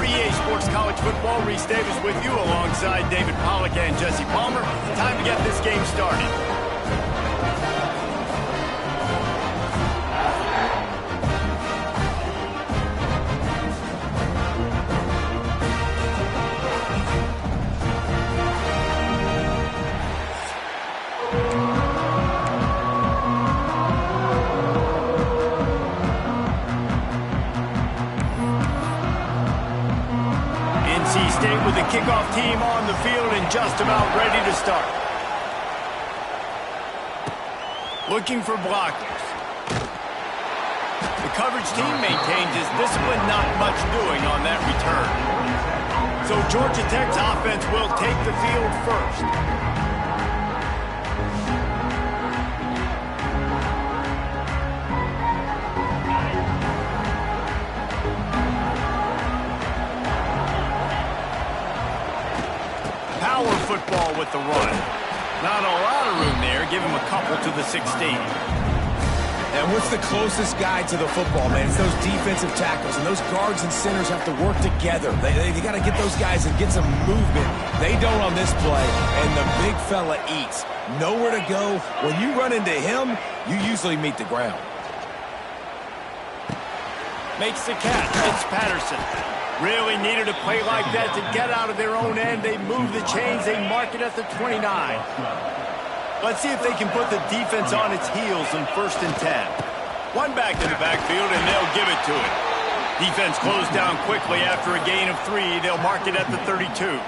For EA Sports College Football, Reese Davis with you alongside David Pollack and Jesse Palmer. Time to get this game started. State with the kickoff team on the field and just about ready to start. Looking for blockers. The coverage team maintains his discipline, not much doing on that return. So Georgia Tech's offense will take the field first. Power football with the run. Not a lot of room there. Give him a couple to the 16. And what's the closest guy to the football, man? It's those defensive tackles, and those guards and centers have to work together. They got to get those guys and get some movement. They don't on this play, and the big fella eats. Nowhere to go. When you run into him, you usually meet the ground. Makes the catch. It's Patterson. Really needed a play like that to get out of their own end. They move the chains. They mark it at the 29. Let's see if they can put the defense on its heels in 1st and 10. One back in the backfield, and they'll give it to it. Defense closed down quickly after a gain of 3. They'll mark it at the 32.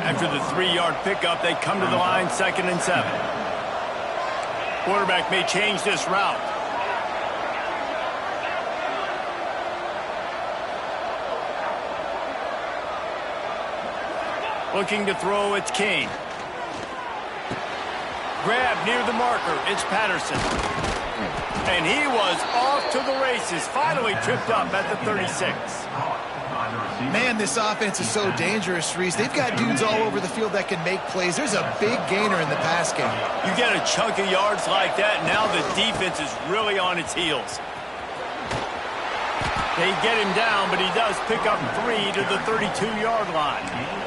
After the 3-yard pickup, they come to the line 2nd and 7. Quarterback may change this route. Looking to throw, it's Kane. Grab near the marker, it's Patterson. And he was off to the races, finally tripped up at the 36. Man, this offense is so dangerous, Reese. They've got dudes all over the field that can make plays. There's a big gainer in the pass game. You get a chunk of yards like that, now the defense is really on its heels. They get him down, but he does pick up 3 to the 32-yard line.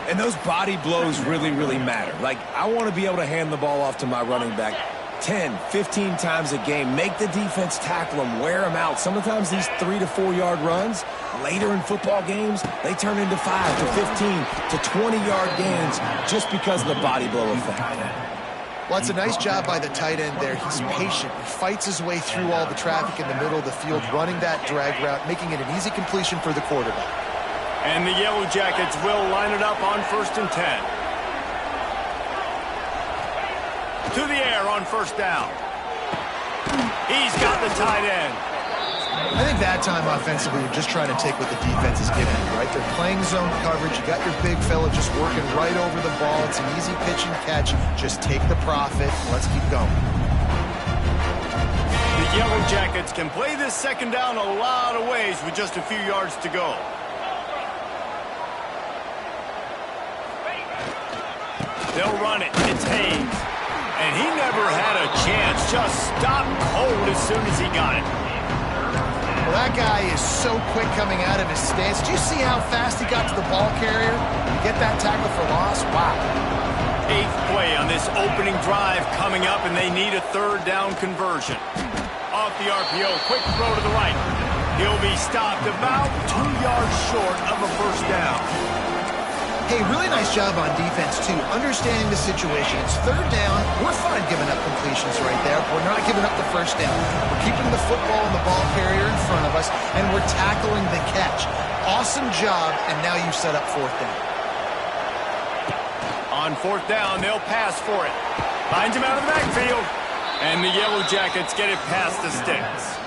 And those body blows really, really matter. Like, I want to be able to hand the ball off to my running back 10, 15 times a game. Make the defense tackle them, wear them out. Sometimes these 3 to 4 yard runs, later in football games, they turn into 5 to 15 to 20-yard gains just because of the body blow effect. Well, it's a nice job by the tight end there. He's patient. He fights his way through all the traffic in the middle of the field, running that drag route, making it an easy completion for the quarterback. And the Yellow Jackets will line it up on 1st and 10. To the air on 1st down. He's got the tight end. I think that time offensively, you're just trying to take what the defense is giving you, right? They're playing zone coverage. You got your big fella just working right over the ball. It's an easy pitch and catch. Just take the profit. Let's keep going. The Yellow Jackets can play this 2nd down a lot of ways with just a few yards to go. They'll run it. It's Haynes. And he never had a chance. Just stopped cold as soon as he got it. Well, that guy is so quick coming out of his stance. Do you see how fast he got to the ball carrier? Get that tackle for loss? Wow. 8th play on this opening drive coming up, and they need a 3rd down conversion. Off the RPO, quick throw to the right. He'll be stopped about 2 yards short of a 1st down. Hey, really nice job on defense, too, understanding the situation. It's 3rd down. We're fine giving up completions right there. We're not giving up the 1st down. We're keeping the football and the ball carrier in front of us, and we're tackling the catch. Awesome job, and now you set up 4th down. On 4th down, they'll pass for it. Finds him out of the backfield, and the Yellow Jackets get it past the sticks.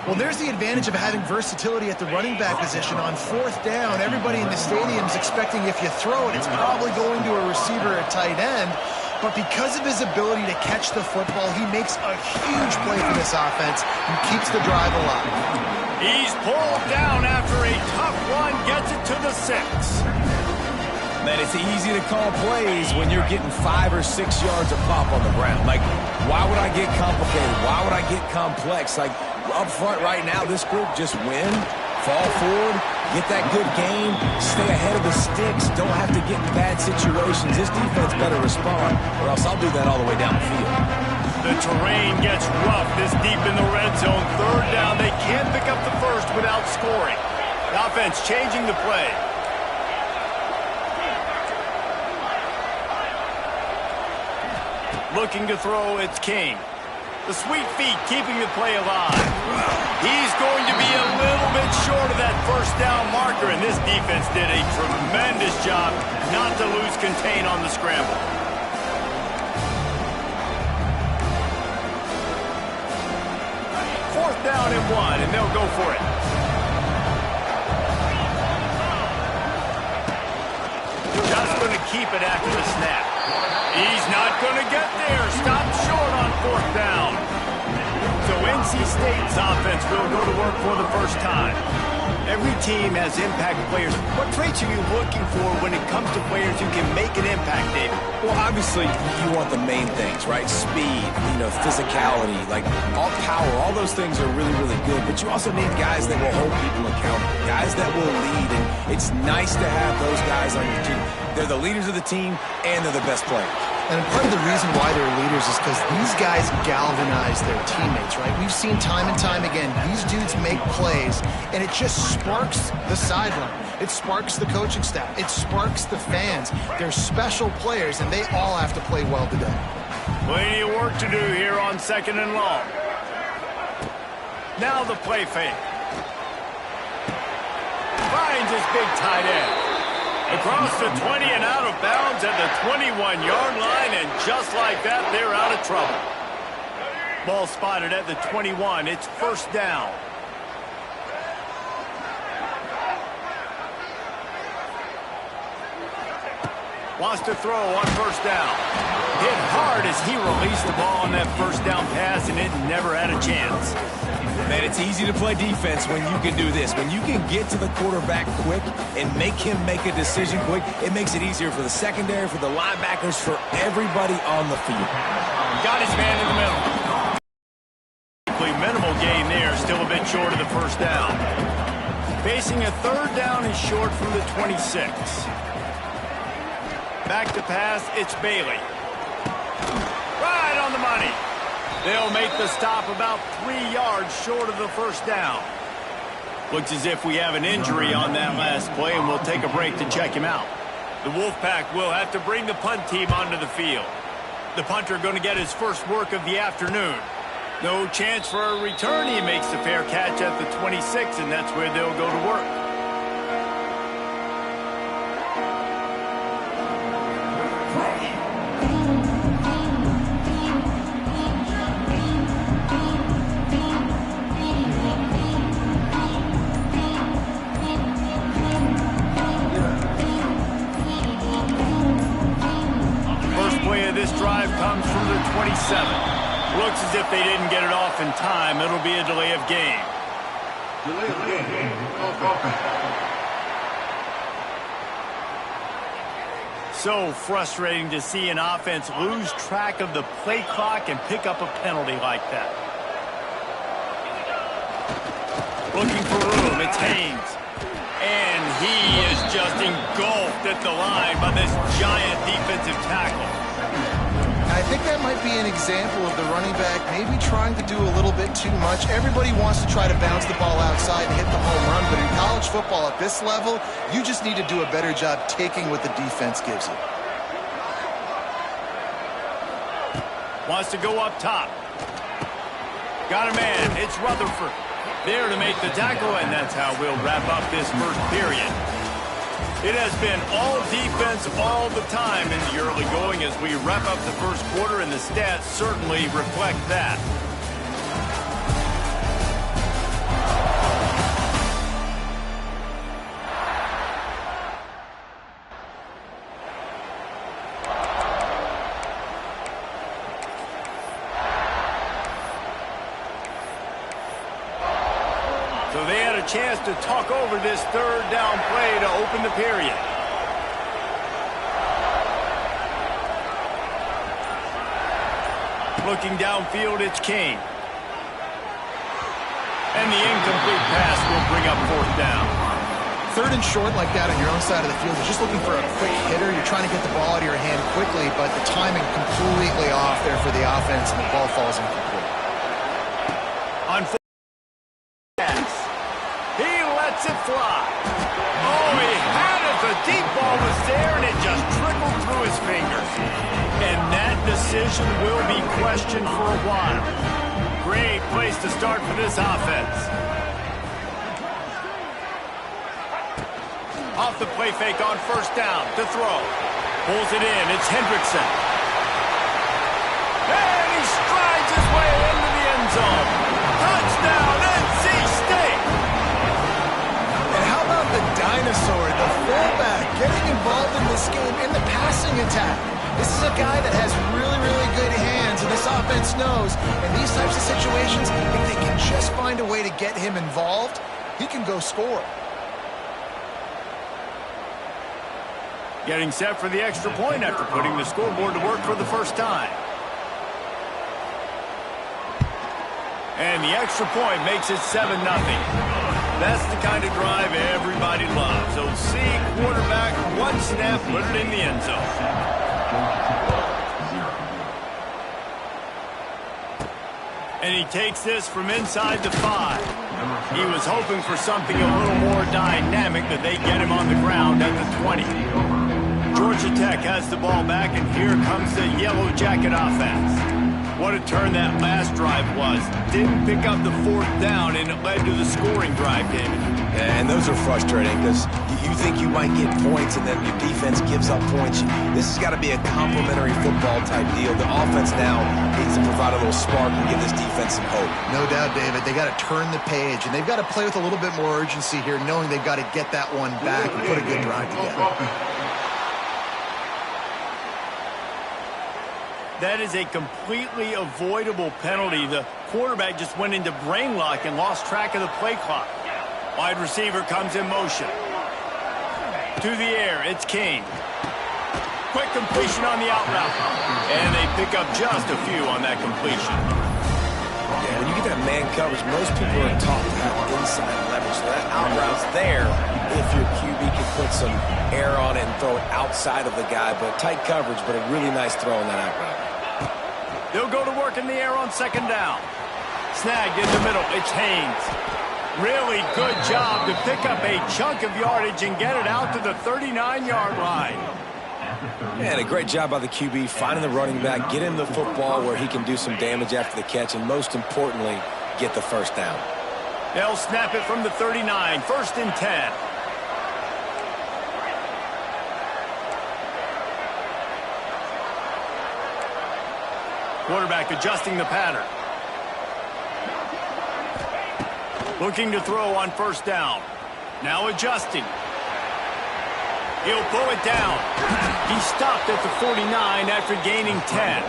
Well, there's the advantage of having versatility at the running back position. On 4th down, everybody in the stadium is expecting if you throw it, it's probably going to a receiver or tight end. But because of his ability to catch the football, he makes a huge play for this offense and keeps the drive alive. He's pulled down after a tough run, gets it to the 6. Man, it's easy to call plays when you're getting 5 or 6 yards of pop on the ground. Like, why would I get complicated? Why would I get complex? Like, up front right now, this group just win, fall forward, Get that good game, stay ahead of the sticks, don't have to get in bad situations. This defense better respond, or else I'll do that all the way down the field. The terrain gets rough this deep in the red zone. Third down, they can't pick up the first without scoring. The offense changing the play. Looking to throw, it's King. The sweet feet keeping the play alive. He's going to be a little bit short of that first down marker, and this defense did a tremendous job not to lose contain on the scramble. Fourth down and 1, and they'll go for it. Just going to keep it after the snap. He's not going to get there. Stopped short on fourth down. So NC State's offense will go to work for the first time. Every team has impact players. What traits are you looking for when it comes to players who can make an impact, David? Well, obviously, you want the main things, right? Speed, physicality, like all power, all those things are really, really good. But you also need guys that will hold people accountable, guys that will lead. And it's nice to have those guys on your team. They're the leaders of the team, and they're the best players. And part of the reason why they're leaders is because these guys galvanize their teammates, right? We've seen time and time again, these dudes make plays, and it just sparks the sideline. It sparks the coaching staff. It sparks the fans. They're special players, and they all have to play well today. Plenty of work to do here on second and long. Now the play fake. Finds his big tight end. Across the 20 and out of bounds at the 21-yard line, and just like that, they're out of trouble. Ball spotted at the 21. It's first down. Wants to throw on first down. Hit hard as he released the ball on that first down pass, and it never had a chance. Man, it's easy to play defense when you can do this. When you can get to the quarterback quick and make him make a decision quick, it makes it easier for the secondary, for the linebackers, for everybody on the field. Got his man in the middle. Minimal gain there, still a bit short of the first down. Facing a third down is short from the 26. Back to pass, it's Bailey. Right on the money. They'll make the stop about 3 yards short of the first down. Looks as if we have an injury on that last play, and we'll take a break to check him out. The Wolfpack will have to bring the punt team onto the field. The punter going to get his first work of the afternoon. No chance for a return. He makes the fair catch at the 26, and that's where they'll go to work. Drive comes from the 27. Looks as if they didn't get it off in time. It'll be a delay of game. Delay of game. So frustrating to see an offense lose track of the play clock and pick up a penalty like that. Looking for room. It's Haynes. And he is just engulfed at the line by this giant defensive tackle. I think that might be an example of the running back maybe trying to do a little bit too much. Everybody wants to try to bounce the ball outside and hit the home run, but in college football at this level, you just need to do a better job taking what the defense gives you. Wants to go up top. Got a man. It's Rutherford. There to make the tackle, and that's how we'll wrap up this first period. It has been all defense all the time in the early going as we wrap up the first quarter, and the stats certainly reflect that. So they had a chance to talk over this third down play to open the period. Looking downfield, it's King. And the incomplete pass will bring up fourth down. Third and short like that on your own side of the field, you're just looking for a quick hitter. You're trying to get the ball out of your hand quickly, but the timing completely off there for the offense, and the ball falls incomplete. On pass, he lets it fly. Oh, he had it. The deep ball was there, and it just trickled through his fingers. And that decision will be questioned for a while. Great place to start for this offense. Off the play fake on first down to throw. Pulls it in. It's Hendrickson. And he strides his way into the end zone. Touchdown, NC State. And how about the dinosaur, the fullback, getting involved in this game in the passing attack? This is a guy that has really, really good hands, and this offense knows. In these types of situations, if they can just find a way to get him involved, he can go score. Getting set for the extra point after putting the scoreboard to work for the first time. And the extra point makes it 7-0. That's the kind of drive everybody loves. OC quarterback, one snap, put it in the end zone. And he takes this from inside the 5. He was hoping for something a little more dynamic, but they get him on the ground at the 20. Georgia Tech has the ball back, and here comes the Yellow Jacket offense. What a turn that last drive was. Didn't pick up the 4th down, and it led to the scoring drive, David. And those are frustrating because you think you might get points and then your defense gives up points. This has got to be a complementary football type deal. The offense now needs to provide a little spark and give this defense some hope. No doubt, David. They got to turn the page, and they've got to play with a little bit more urgency here, knowing they've got to get that one back and put a good drive together. That is a completely avoidable penalty. The quarterback just went into brain lock and lost track of the play clock. Wide receiver comes in motion. To the air, it's King. Quick completion on the out route. And they pick up just a few on that completion. Yeah, when you get that man coverage, most people are taught to have inside leverage. So that out route's there if your QB can put some air on it and throw it outside of the guy. But tight coverage, but a really nice throw on that out route. They'll go to work in the air on second down. Snagged in the middle. It's Haynes. Really good job to pick up a chunk of yardage and get it out to the 39-yard line. And a great job by the QB finding the running back, get him the football where he can do some damage after the catch, and most importantly, get the first down. They'll snap it from the 39. 1st and 10. Quarterback adjusting the pattern. Looking to throw on first down. Now adjusting. He'll pull it down. He stopped at the 49 after gaining 10.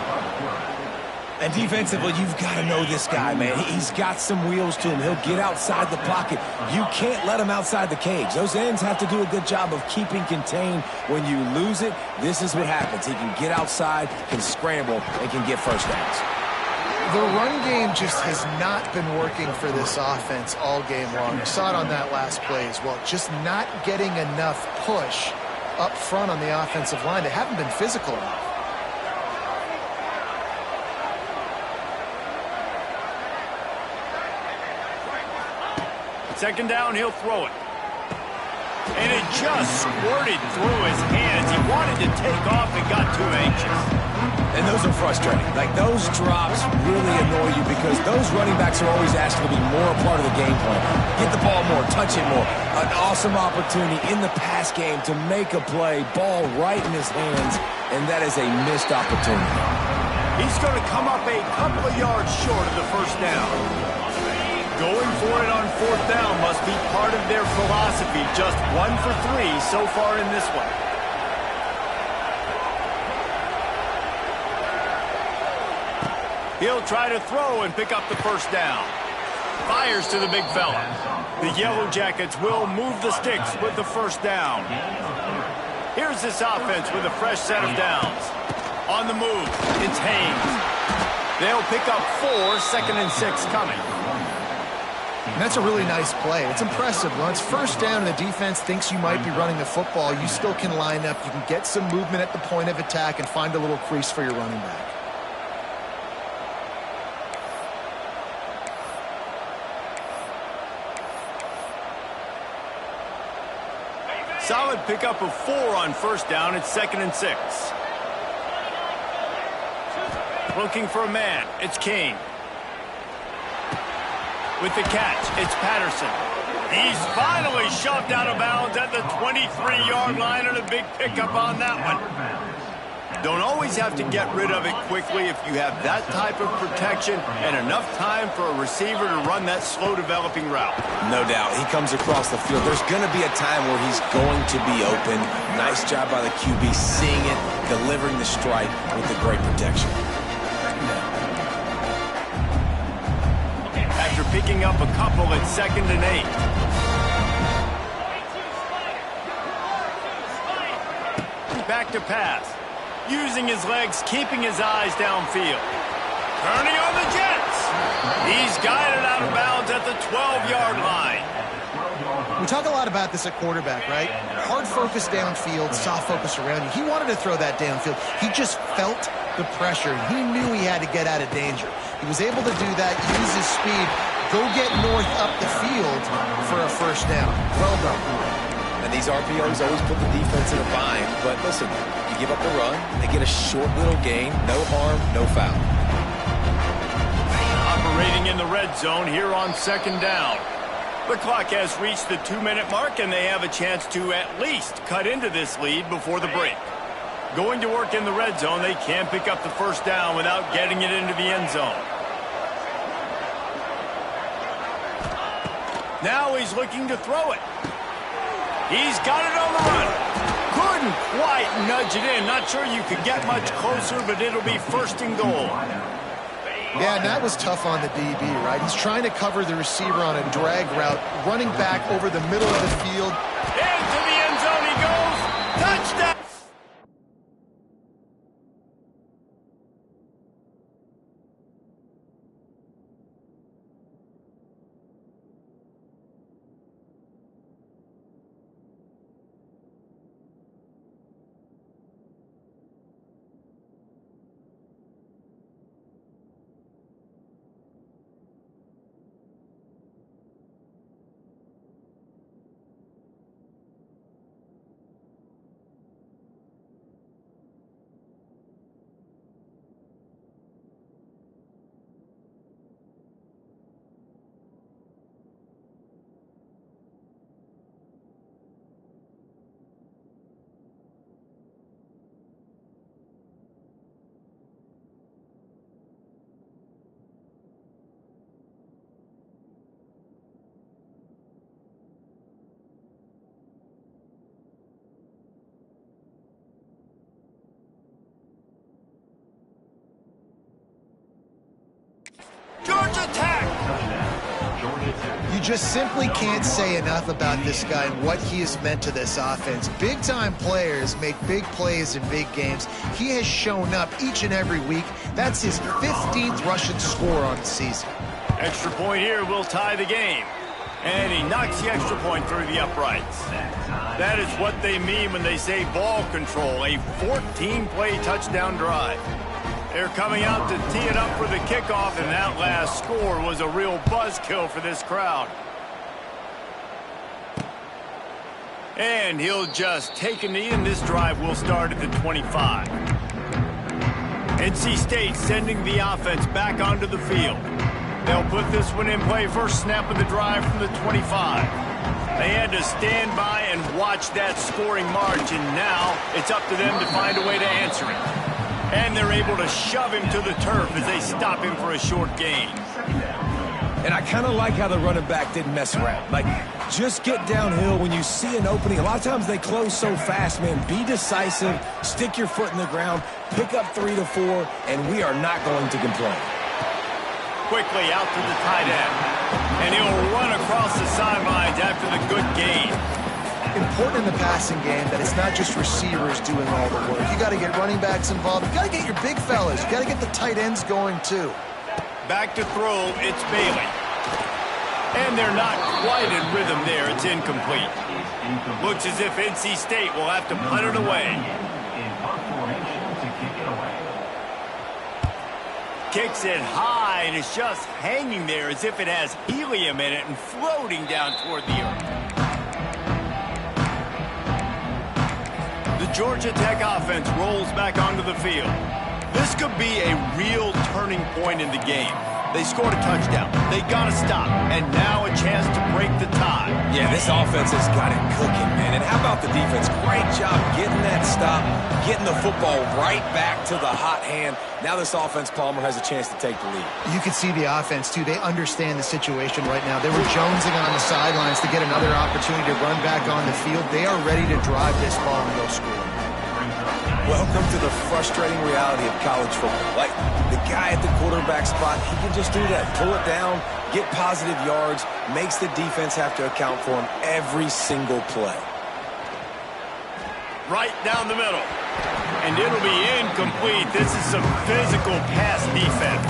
And defensively, you've got to know this guy, man. He's got some wheels to him. He'll get outside the pocket. You can't let him outside the cage. Those ends have to do a good job of keeping contained. When you lose it, this is what happens. He can get outside, can scramble, and can get first downs. The run game just has not been working for this offense all game long. You saw it on that last play as well. Just not getting enough push up front on the offensive line. They haven't been physical enough. Second down, he'll throw it. And it just squirted through his hands. He wanted to take off and got too anxious. And those are frustrating. Like, those drops really annoy you because those running backs are always asked to be more a part of the game plan. Get the ball more, touch it more. An awesome opportunity in the pass game to make a play, ball right in his hands, and that is a missed opportunity. He's going to come up a couple of yards short of the first down. Going for it on fourth down must be part of their philosophy. Just 1 for 3 so far in this one. He'll try to throw and pick up the first down. Fires to the big fella. The Yellow Jackets will move the sticks with the first down. Here's this offense with a fresh set of downs. On the move, it's Haynes. They'll pick up 4, 2nd and 6 coming. And that's a really nice play. It's impressive. When it's first down and the defense thinks you might be running the football, you still can line up. You can get some movement at the point of attack and find a little crease for your running back. Solid pickup of 4 on first down. It's 2nd and 6. Looking for a man. It's King. With the catch, it's Patterson. He's finally shoved out of bounds at the 23-yard line, and a big pickup on that one. Don't always have to get rid of it quickly if you have that type of protection and enough time for a receiver to run that slow-developing route. No doubt. He comes across the field. There's going to be a time where he's going to be open. Nice job by the QB seeing it, delivering the strike with the great protection. After picking up a couple, it's 2nd and 8. Back to pass. Using his legs, keeping his eyes downfield. Turning on the Jets. He's guided out of bounds at the 12-yard line. We talk a lot about this at quarterback, right? Hard focus downfield, soft focus around you. He wanted to throw that downfield. He just felt the pressure. He knew he had to get out of danger. He was able to do that, use his speed, go get north up the field for a first down. Well done. And these RPOs always put the defense in a bind. But listen, you give up the run, they get a short little gain, no harm, no foul. Operating in the red zone here on 2nd down. The clock has reached the 2-minute mark, and they have a chance to at least cut into this lead before the break. Going to work in the red zone, they can pick up the first down without getting it into the end zone. Now he's looking to throw it. He's got it on the run. Couldn't quite nudge it in. Not sure you could get much closer, but it'll be 1st and goal. Yeah, and that was tough on the DB, right? He's trying to cover the receiver on a drag route, running back over the middle of the field. Into the end zone he goes. Touchdown! Georgia Tech! You just simply can't say enough about this guy and what he has meant to this offense. Big-time players make big plays in big games. He has shown up each and every week. That's his 15th rushing score on the season. Extra point here will tie the game. And he knocks the extra point through the uprights. That is what they mean when they say ball control, a 14-play touchdown drive. They're coming out to tee it up for the kickoff, and that last score was a real buzzkill for this crowd. And he'll just take a knee, and this drive will start at the 25. NC State sending the offense back onto the field. They'll put this one in play. First snap of the drive from the 25. They had to stand by and watch that scoring march, and now it's up to them to find a way to answer it. And they're able to shove him to the turf as they stop him for a short gain. And I kind of like how the running back didn't mess around. Like, just get downhill when you see an opening. A lot of times they close so fast, man. Be decisive, stick your foot in the ground, pick up 3 to 4, and we are not going to complain. Quickly out to the tight end. And he'll run across the sidelines after the good gain. Important in the passing game that it's not just receivers doing all the work. You got to get running backs involved. You got to get your big fellas. You got to get the tight ends going too. Back to throw, it's Bailey. And they're not quite in rhythm there. It's incomplete. Looks as if NC State will have to punt it away. Kicks it high, and it's just hanging there as if it has helium in it and floating down toward the earth. The Georgia Tech offense rolls back onto the field. This could be a real turning point in the game. They scored a touchdown. They got to stop. And now a chance to break the tie. Yeah, this offense has got it cooking, man. And how about the defense? Great job getting that stop, getting the football right back to the hot hand. Now this offense, Palmer, has a chance to take the lead. You can see the offense, too. They understand the situation right now. They were jonesing on the sidelines to get another opportunity to run back on the field. They are ready to drive this ball and go score. Welcome to the frustrating reality of college football. Like, the guy at the quarterback spot, he can just do that. Pull it down, get positive yards, makes the defense have to account for him every single play. Right down the middle. And it'll be incomplete. This is some physical pass defense.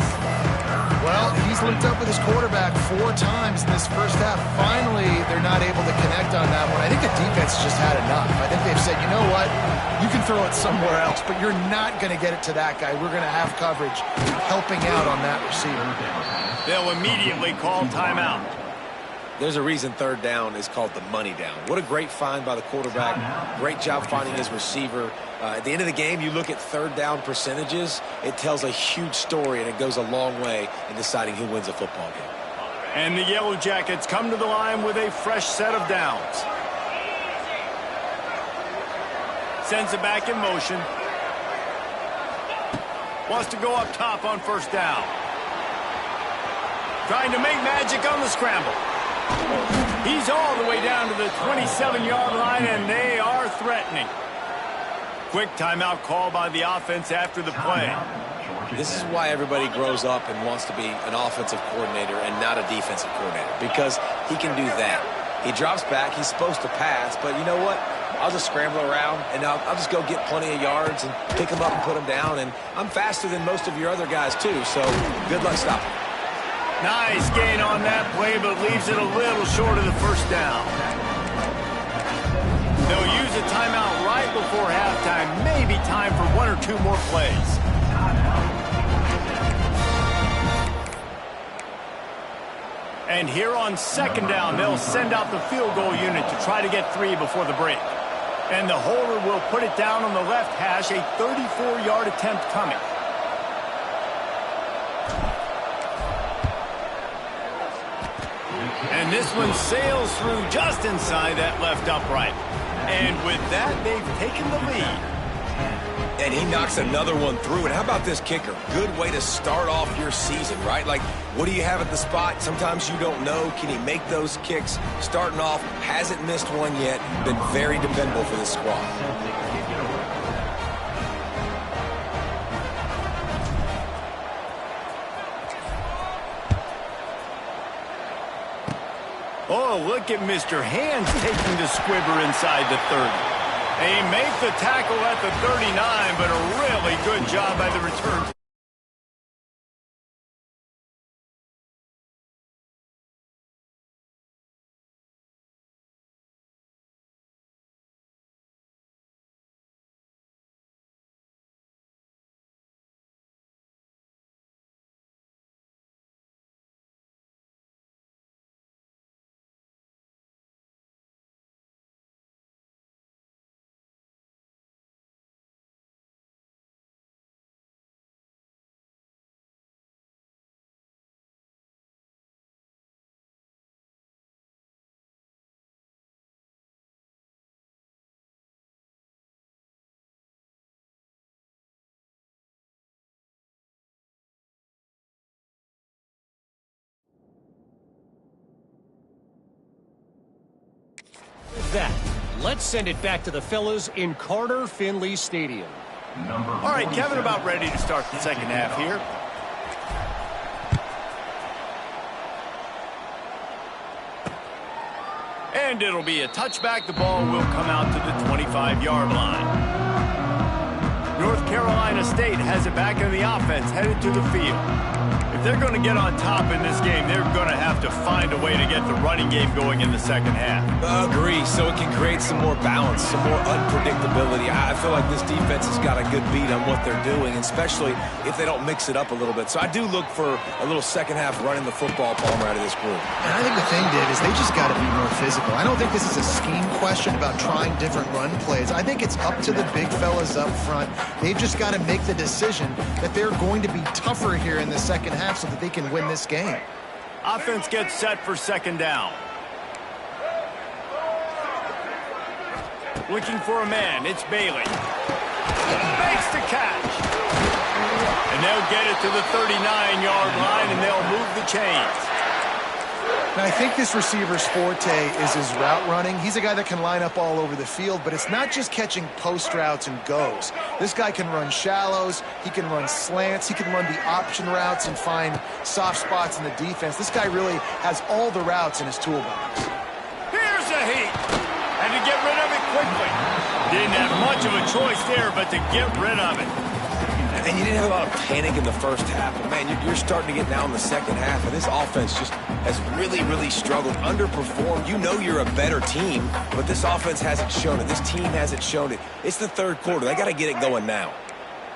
Well, he's linked up with his quarterback 4 times in this first half. Finally, they're not able to connect on that one. I think the defense just had enough. I think they've said, you know what? You can throw it somewhere else, but you're not going to get it to that guy. We're going to have coverage helping out on that receiver. They'll immediately call timeout. There's a reason third down is called the money down. What a great find by the quarterback. Great job finding his receiver. At the end of the game, you look at third down percentages. It tells a huge story, and it goes a long way in deciding who wins a football game. And the Yellow Jackets come to the line with a fresh set of downs. Sends it back in motion. Wants to go up top on first down. Trying to make magic on the scramble. He's all the way down to the 27-yard line, and they are threatening. Quick timeout call by the offense after the play. This is why everybody grows up and wants to be an offensive coordinator and not a defensive coordinator, because he can do that. He drops back. He's supposed to pass, but you know what? I'll just scramble around, and I'll just go get plenty of yards and pick them up and put them down, and I'm faster than most of your other guys, too, so good luck stopping. Nice gain on that play, but leaves it a little short of the first down. They'll use a timeout right before halftime. Maybe time for 1 or 2 more plays. And here on second down, they'll send out the field goal unit to try to get 3 before the break. And the holder will put it down on the left hash, a 34-yard attempt coming. And this one sails through just inside that left upright. And with that, they've taken the lead. And he knocks another one through. And how about this kicker? Good way to start off your season, right? Like, what do you have at the spot? Sometimes you don't know. Can he make those kicks? Starting off, hasn't missed one yet. Been very dependable for this squad. Oh, look at Mr. Hands taking the squibber inside the 30. They make the tackle at the 39, but a really good job by the return. That. Let's send it back to the fellas in Carter Finley Stadium. All right, Kevin, about ready to start the second half here. And it'll be a touchback. The ball will come out to the 25-yard line. North Carolina State has it back in the offense, headed to the field. If they're going to get on top in this game, they're going to have to find a way to get the running game going in the second half. Agree, so it can create some more balance, some more unpredictability. I feel like this defense has got a good beat on what they're doing, especially if they don't mix it up a little bit. So I do look for a little second half running the football Palmer out of this group. And I think the thing, Dave, is they just got to be more physical. I don't think this is a scheme question about trying different run plays. I think it's up to the big fellas up front. They've just got to make the decision that they're going to be tougher here in the second half so that they can win this game. Offense gets set for second down. Looking for a man. It's Bailey. Makes the catch. And they'll get it to the 39-yard line, and they'll move the chains. Now, I think this receiver's forte is his route running. He's a guy that can line up all over the field, but it's not just catching post routes and goes. This guy can run shallows, he can run slants, he can run the option routes and find soft spots in the defense. This guy really has all the routes in his toolbox. Here's a heat. And to get rid of it quickly. Didn't have much of a choice there, but to get rid of it. And you didn't have a lot of panic in the first half. But, man, you're starting to get now in the second half, and this offense just has really, really struggled, underperformed. You know you're a better team, but this offense hasn't shown it. This team hasn't shown it. It's the third quarter. They got to get it going now.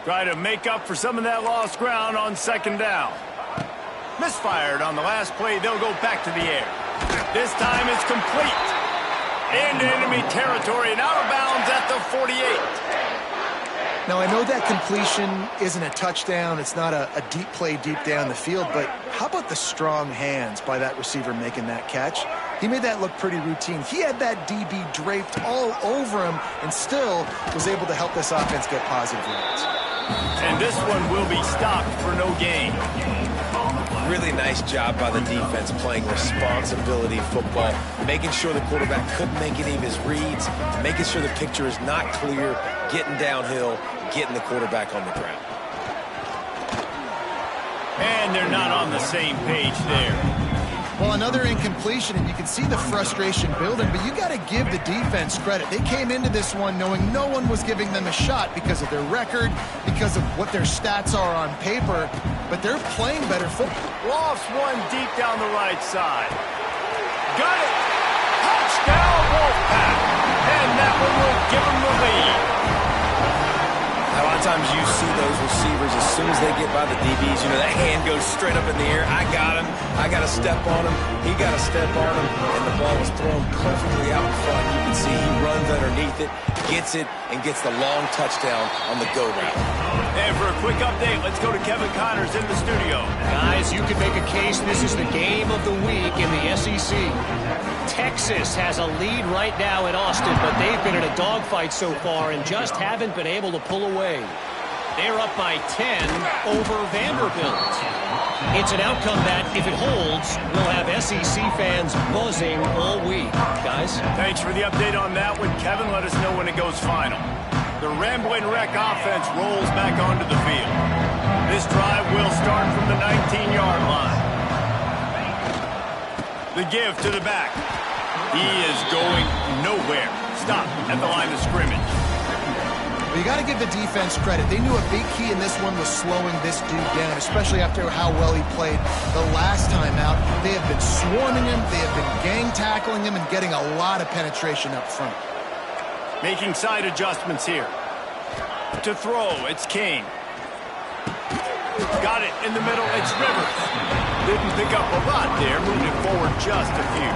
Try to make up for some of that lost ground on second down. Misfired on the last play. They'll go back to the air. This time it's complete. Into enemy territory and out of bounds at the 48. Now, I know that completion isn't a touchdown. It's not a deep play deep down the field, but how about the strong hands by that receiver making that catch? He made that look pretty routine. He had that DB draped all over him and still was able to help this offense get positive yards. And this one will be stopped for no gain. Really nice job by the defense playing responsibility football, making sure the quarterback couldn't make any of his reads, making sure the picture is not clear, getting downhill, getting the quarterback on the ground. And they're not on the same page there. Well, another incompletion, and you can see the frustration building, but you got to give the defense credit. They came into this one knowing no one was giving them a shot because of their record, because of what their stats are on paper, but they're playing better football. Lofts one deep down the right side. Got it! Touchdown, Wolfpack! And that one will give them the lead. A lot of times you see those receivers, as soon as they get by the DBs, you know, that hand goes straight up in the air. I got him. I got to step on him. He got to step on him. And the ball was thrown perfectly out in front. You can see he runs underneath it, gets it, and gets the long touchdown on the go route. And for a quick update, let's go to Kevin Connors in the studio. Guys, you could make a case this is the game of the week in the SEC. Texas has a lead right now in Austin, but they've been in a dogfight so far and just haven't been able to pull away. They're up by 10 over Vanderbilt. It's an outcome that, if it holds, will have SEC fans buzzing all week. Guys? Thanks for the update on that one. Kevin, let us know when it goes final. The Ramblin' Wreck offense rolls back onto the field. This drive will start from the 19-yard line. The give to the back. He is going nowhere. Stop at the line of scrimmage. Well, you got to give the defense credit. They knew a big key in this one was slowing this dude down, especially after how well he played the last time out. They have been swarming him. They have been gang tackling him and getting a lot of penetration up front. Making side adjustments here. To throw, it's King. Got it in the middle, it's Rivers. Didn't pick up a lot there, moved it forward just a few.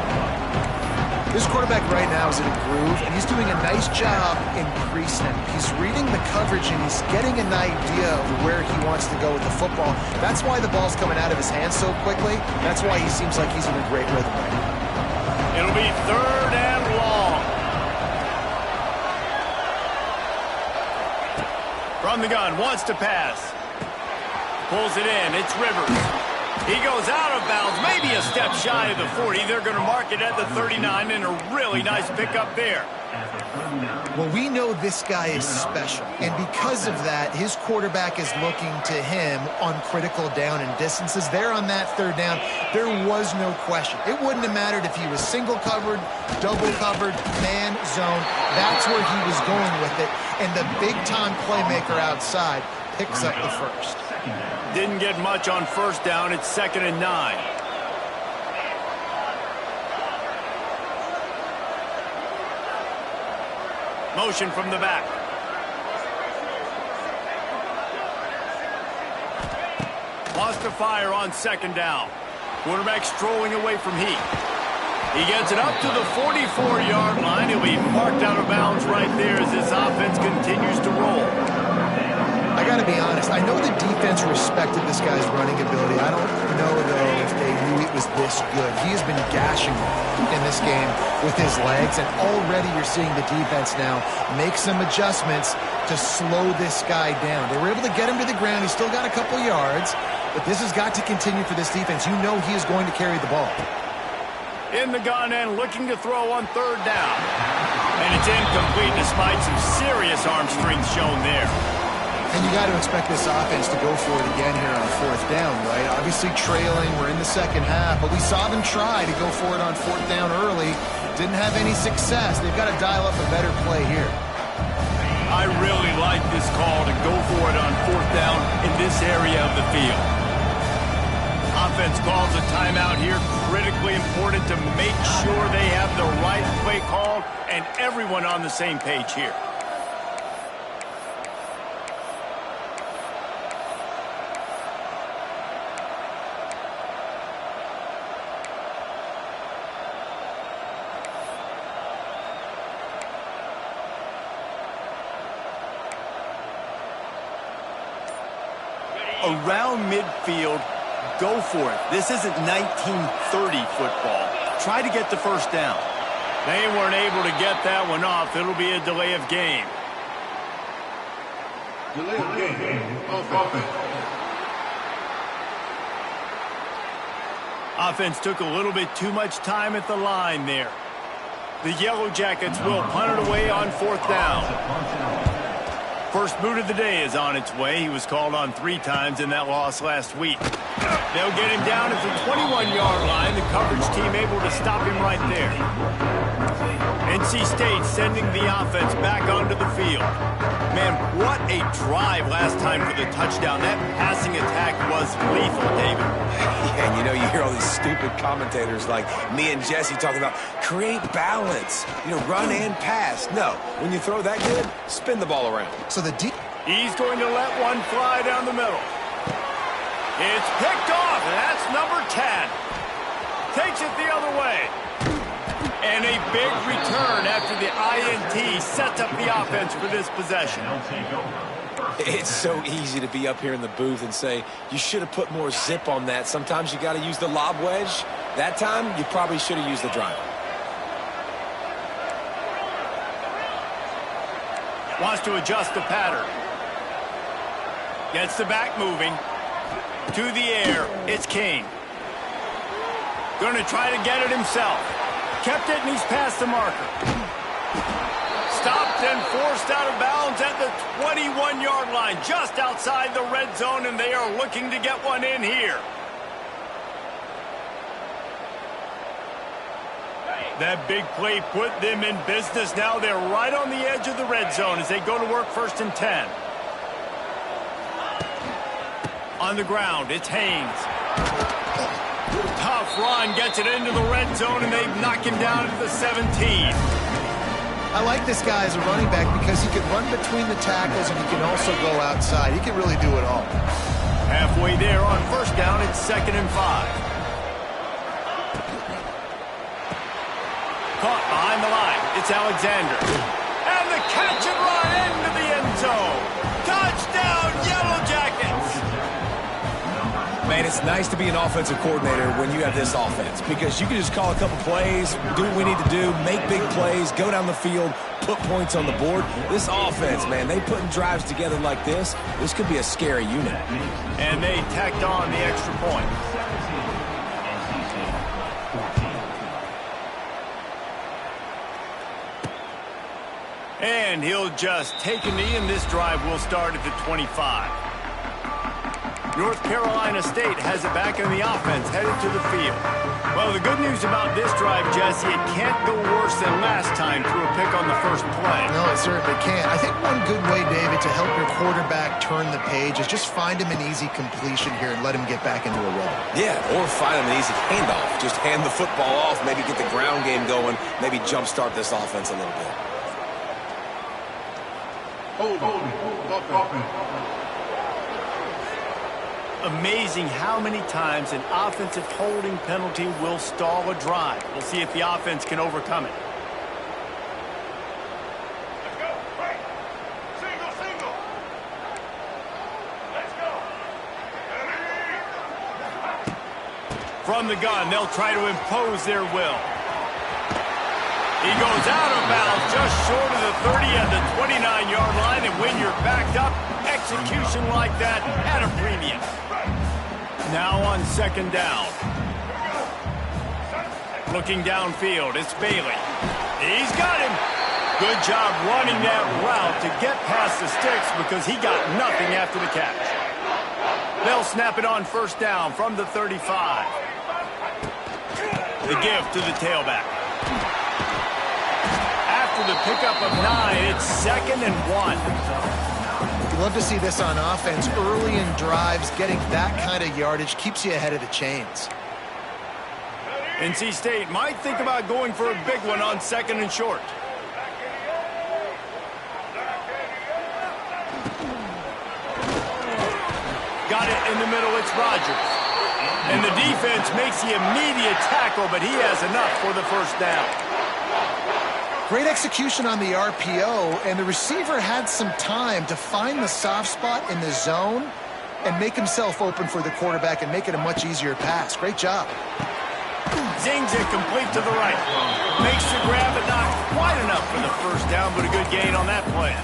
This quarterback right now is in a groove, and he's doing a nice job in pre-snap. He's reading the coverage, and he's getting an idea of where he wants to go with the football. That's why the ball's coming out of his hands so quickly. That's why he seems like he's in a great rhythm right now. It'll be third and long. From the gun, wants to pass. Pulls it in, it's Rivers. He goes out of bounds, maybe a step shy of the 40. They're going to mark it at the 39, and a really nice pickup there. Well, we know this guy is special, and because of that, his quarterback is looking to him on critical down and distances. There on that third down, there was no question. It wouldn't have mattered if he was single covered, double covered, man, zone. That's where he was going with it, and the big-time playmaker outside picks up the first. Didn't get much on first down. It's 2nd and 9. Motion from the back. Wants to fire on 2nd down. Quarterback strolling away from heat. He gets it up to the 44-yard line. He'll be marked out of bounds right there as this offense continues to roll. I got to be honest. I know the defense respected this guy's running ability. I don't know, though, if they knew it was this good. He has been gashing in this game with his legs, and already you're seeing the defense now make some adjustments to slow this guy down. They were able to get him to the ground. He's still got a couple yards, but this has got to continue for this defense. You know he is going to carry the ball. In the gun and looking to throw on 3rd down. And it's incomplete despite some serious arm strength shown there. And you got to expect this offense to go for it again here on 4th down, right? Obviously trailing, we're in the second half, but we saw them try to go for it on 4th down early. Didn't have any success. They've got to dial up a better play here. I really like this call to go for it on 4th down in this area of the field. Offense calls a timeout here. Critically important to make sure they have the right play called and everyone on the same page here. Around midfield, go for it. This isn't 1930 football. Try to get the 1st down. They weren't able to get that one off. It'll be a delay of game. Delay of game of offense. Offense took a little bit too much time at the line there. The Yellow Jackets will punt it away on 4th down. First boot of the day is on its way. He was called on 3 times in that loss last week. They'll get him down at the 21-yard line. The coverage team able to stop him right there. NC State sending the offense back onto the field. Man, what a drive last time for the touchdown. That passing attack was lethal, David. Yeah, and you know, you hear all these stupid commentators like me and Jesse talking about create balance, run and pass. No, when you throw that good, spin the ball around. So he's going to let one fly down the middle. It's picked off, and that's number 10. Takes it the other way. And a big return after the INT sets up the offense for this possession. It's so easy to be up here in the booth and say, you should have put more zip on that. Sometimes you got to use the lob wedge. That time, you probably should have used the driver. Wants to adjust the pattern. Gets the back moving. To the air, it's King. Going to try to get it himself. Kept it, and he's past the marker. Stopped and forced out of bounds at the 21-yard line, just outside the red zone, and they are looking to get one in here. That big play put them in business. Now they're right on the edge of the red zone as they go to work 1st and 10. On the ground, it's Haynes. Tough run, gets it into the red zone, and they knock him down at the 17. I like this guy as a running back because he can run between the tackles and he can also go outside. He can really do it all. Halfway there on 1st down, it's 2nd and 5. Caught behind the line. It's Alexander. And the catch and run into the end zone. Touchdown, Yellow Jackets. Man, it's nice to be an offensive coordinator when you have this offense because you can just call a couple plays, do what we need to do, make big plays, go down the field, put points on the board. This offense, man, they putting drives together like this could be a scary unit. And they tacked on the extra point. And he'll just take a knee, and this drive will start at the 25. North Carolina State has it back in the offense, headed to the field. Well, the good news about this drive, Jesse, it can't go worse than last time through a pick on the first play. No, it certainly can't. I think one good way, David, to help your quarterback turn the page is just find him an easy completion here and let him get back into a rhythm. Yeah, or find him an easy handoff. Just hand the football off, maybe get the ground game going, maybe jumpstart this offense a little bit. Amazing how many times an offensive holding penalty will stall a drive. We'll see if the offense can overcome it. Let's go. Right. Single. Let's go. From the gun, they'll try to impose their will. He goes out of bounds just short of the 30 at the 29-yard line, and when you're backed up, execution like that at a premium. Now on second down. Looking downfield, it's Bailey. He's got him. Good job running that route to get past the sticks because he got nothing after the catch. They'll snap it on first down from the 35. The give to the tailback. After the pickup of 9, it's 2nd and 1. You love to see this on offense. Early in drives, getting that kind of yardage keeps you ahead of the chains. NC State might think about going for a big one on 2nd and short. Got it in the middle, it's Rodgers. And the defense makes the immediate tackle, but he has enough for the first down. Great execution on the RPO, and the receiver had some time to find the soft spot in the zone and make himself open for the quarterback and make it a much easier pass. Great job. Zings it complete to the right. Makes the grab, but not quite enough for the first down, but a good gain on that play.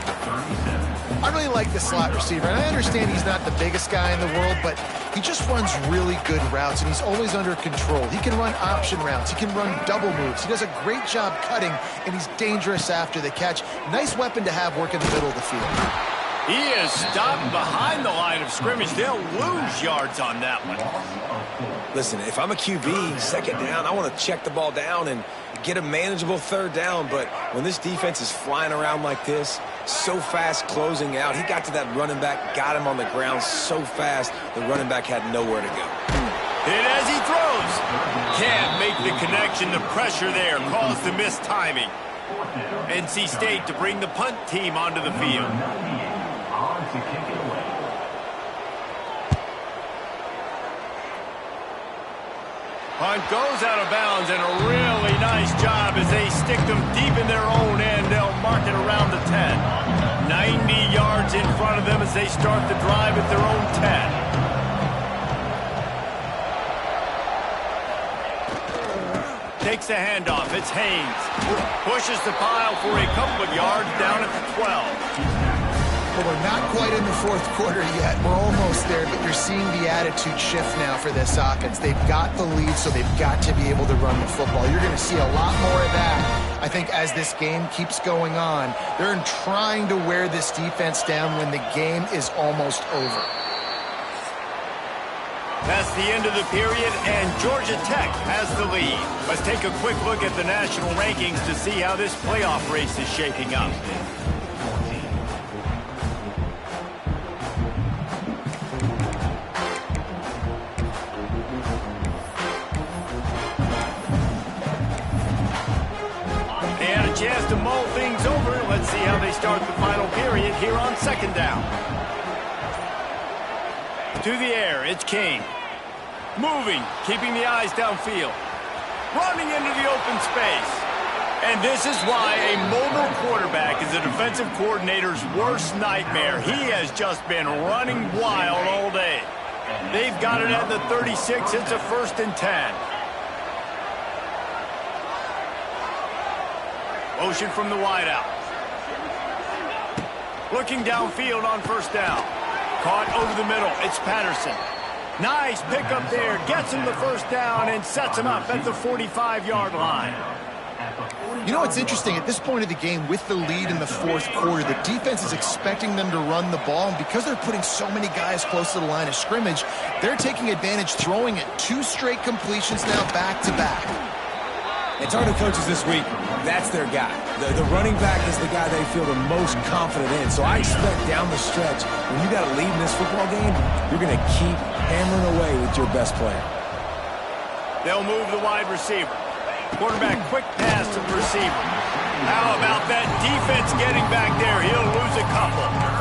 I really like the slot receiver, and I understand he's not the biggest guy in the world, but he just runs really good routes, and he's always under control. He can run option routes. He can run double moves. He does a great job cutting, and he's dangerous after the catch. Nice weapon to have working the middle of the field. He is stopped behind the line of scrimmage. They'll lose yards on that one. Listen, if I'm a QB, second down, I want to check the ball down and get a manageable third down. But when this defense is flying around like this, so fast closing out, he got to that running back, got him on the ground so fast, the running back had nowhere to go. Hit as he throws. Can't make the connection. The pressure there caused the missed timing. NC State to bring the punt team onto the field. Punt goes out of bounds, and a really nice job as they stick them deep in their own end. They'll mark it around the 10. 90 yards in front of them as they start the drive at their own 10. Takes the handoff. It's Haynes. Pushes the pile for a couple of yards down at the 12. Well, we're not quite in the fourth quarter yet. We're almost there, but you're seeing the attitude shift now for this offense. They've got the lead, so they've got to be able to run the football. You're going to see a lot more of that, I think, as this game keeps going on. They're trying to wear this defense down when the game is almost over. That's the end of the period, and Georgia Tech has the lead. Let's take a quick look at the national rankings to see how this playoff race is shaping up. Chance to mull things over. Let's see how they start the final period here on second down. To the air, it's King. Moving, keeping the eyes downfield. Running into the open space. And this is why a mobile quarterback is a defensive coordinator's worst nightmare. He has just been running wild all day. They've got it at the 36. It's a 1st and 10. Motion from the wideout. Looking downfield on first down. Caught over the middle. It's Patterson. Nice pickup there. Gets him the first down and sets him up at the 45-yard line. You know, it's interesting. At this point of the game, with the lead in the fourth quarter, the defense is expecting them to run the ball. And because they're putting so many guys close to the line of scrimmage, they're taking advantage, throwing it 2 straight completions now back-to-back. And talking to coaches this week, that's their guy. The running back is the guy they feel the most confident in. So I expect down the stretch, when you got a lead in this football game, you're going to keep hammering away with your best player. They'll move the wide receiver. Quarterback quick pass to the receiver. How about that defense getting back there? He'll lose a couple.